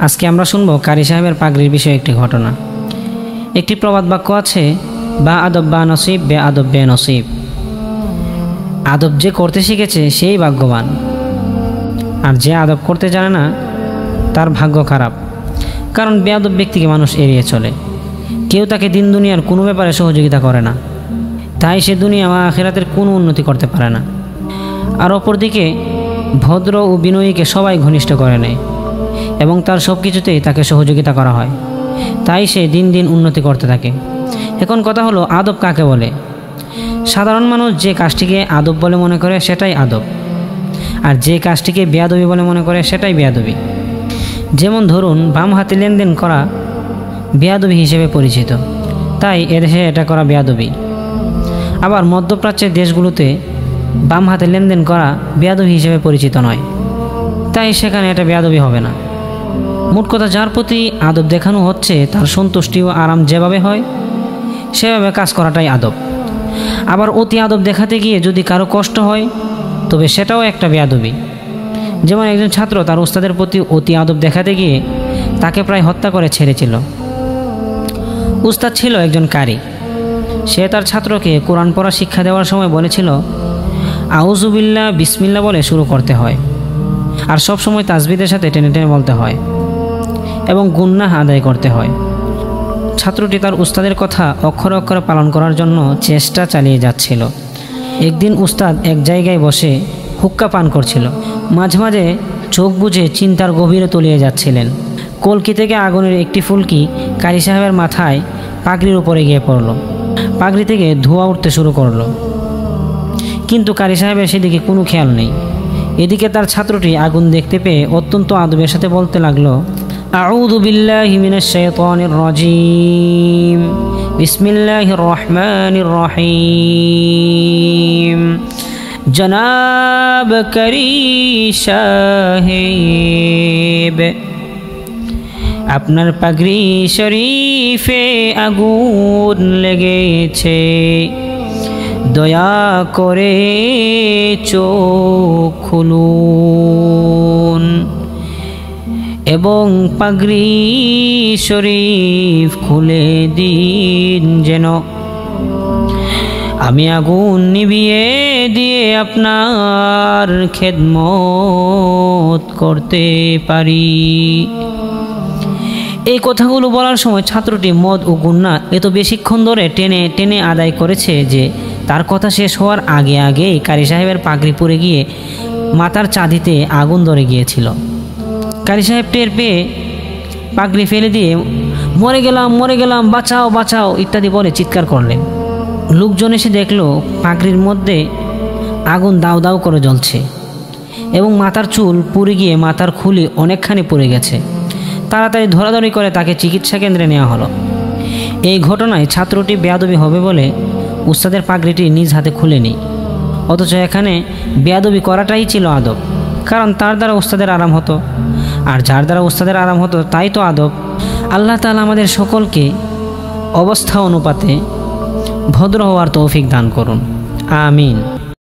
আজকে আমরা শুনব কারি সাহেবের পাগড়ির বিষয়ে একটি ঘটনা। একটি প্রবাদ বাক্য আছে, বা আদব বা নসিব, বে আদব বে নসিব। আদব যে করতে শিখেছে সেই ভাগ্যবান, আর যে আদব করতে জানে না তার ভাগ্য খারাপ। কারণ বেয়াদব ব্যক্তিকে মানুষ এড়িয়ে চলে, কেউ তাকে দিন দুনিয়ার কোনো ব্যাপারে সহযোগিতা করে না, তাই সে দুনিয়া বা আখিরাতের কোনো উন্নতি করতে পারে না। আর অপরদিকে ভদ্র ও বিনয়ীকে সবাই ঘনিষ্ঠ করে নেয় এবং তার সব কিছুতেই তাকে সহযোগিতা করা হয়, তাই সে দিন দিন উন্নতি করতে থাকে। এখন কথা হলো, আদব কাকে বলে? সাধারণ মানুষ যে কাজটিকে আদব বলে মনে করে সেটাই আদব, আর যে কাজটিকে বেয়াদবি বলে মনে করে সেটাই বেয়াদবি। যেমন ধরুন, বাম হাতে লেনদেন করা বেয়াদবি হিসেবে পরিচিত, তাই এদেশে এটা করা বেয়াদবি। আবার মধ্যপ্রাচ্যের দেশগুলোতে বাম হাতে লেনদেন করা বেয়াদবি হিসেবে পরিচিত নয়, তাই সেখানে এটা বেয়াদবি হবে না। মোট কথা, যার প্রতি আদব দেখানো হচ্ছে তার সন্তুষ্টি ও আরাম যেভাবে হয় সেভাবে কাজ করাটাই আদব। আবার অতি আদব দেখাতে গিয়ে যদি কারো কষ্ট হয় তবে সেটাও একটা বেয়াদবি। যেমন একজন ছাত্র তার উস্তাদের প্রতি অতি আদব দেখাতে গিয়ে তাকে প্রায় হত্যা করে ছেড়েছিল। উস্তাদ ছিল একজন কারি, সে তার ছাত্রকে কোরআন পড়া শিক্ষা দেওয়ার সময় বলেছিল, আউযুবিল্লাহ বিসমিল্লাহ বলে শুরু করতে হয়, আর সব সময় তাসবিদের সাথে টেনে টেনে বলতে হয় এবং গুনাহ আদায় করতে হয়। ছাত্রটি তার উস্তাদের কথা অক্ষরে অক্ষরে পালন করার জন্য চেষ্টা চালিয়ে যাচ্ছিল। একদিন উস্তাদ এক জায়গায় বসে হুক্কা পান করছিল, মাঝে মাঝে চোখ বুজে চিন্তার গভীরে তলিয়ে যাচ্ছিলেন। কলকি থেকে আগুনের একটি ফুলকি কারি সাহেবের মাথায় পাগড়ির উপরে গিয়ে পড়ল। পাগড়ি থেকে ধোঁয়া উঠতে শুরু করলো, কিন্তু কারি সাহেবের সেদিকে কোনো খেয়াল নেই। এদিকে তার ছাত্রটি আগুন দেখতে পেয়ে অত্যন্ত আদবের সাথে বলতে লাগলো, আউযু বিল্লাহি মিনাশ শাইতানির রাজিম, বিসমিল্লাহির রহমানির রহিম। জনাব কারি সাহেব, আপনার পাগড়ি শরীফে আগুন লেগেছে, দয়া করে চোখ খুলুন এবং পাগড়ি শরীফ খুলে দিন, যেন আমি আগুন নিভিয়ে দিয়ে আপনার খেদমত করতে পারি। এই কথাগুলো বলার সময় ছাত্রটি মদ ও গুনাহ এত বেশিক্ষণ ধরে টেনে টেনে আদায় করেছে যে তার কথা শেষ হওয়ার আগে আগেই কারি সাহেবের পাগড়ি পরে গিয়ে মাথার চাঁদিতে আগুন ধরে গিয়েছিল। কারি সাহেব টের পেয়ে পাগড়ি ফেলে দিয়ে মরে গেলাম, মরে গেলাম, বাঁচাও বাঁচাও ইত্যাদি বলে চিৎকার করলেন। লোকজন এসে দেখলো পাগড়ির মধ্যে আগুন দাউ দাউ করে জ্বলছে এবং মাথার চুল পুড়ে গিয়ে মাথার খুলি অনেকখানি পুড়ে গেছে। তাড়াতাড়ি ধরাধরি করে তাকে চিকিৎসা কেন্দ্রে নেওয়া হলো। এই ঘটনায় ছাত্রটি বেয়াদবি হবে বলে উস্তাদের পাগড়িটি নিজ হাতে খুলেনি, অথচ এখানে বেয়াদবি করাটাই ছিল আদব, কারণ তার দ্বারা উস্তাদের আরাম হতো, আর যার দ্বারা উস্তাদের আরাম হতো তাই তো আদব। আল্লাহ তাআলা আমাদের সকলকে অবস্থা অনুপাতে ভদ্র হওয়ার তৌফিক দান করুন, আমিন।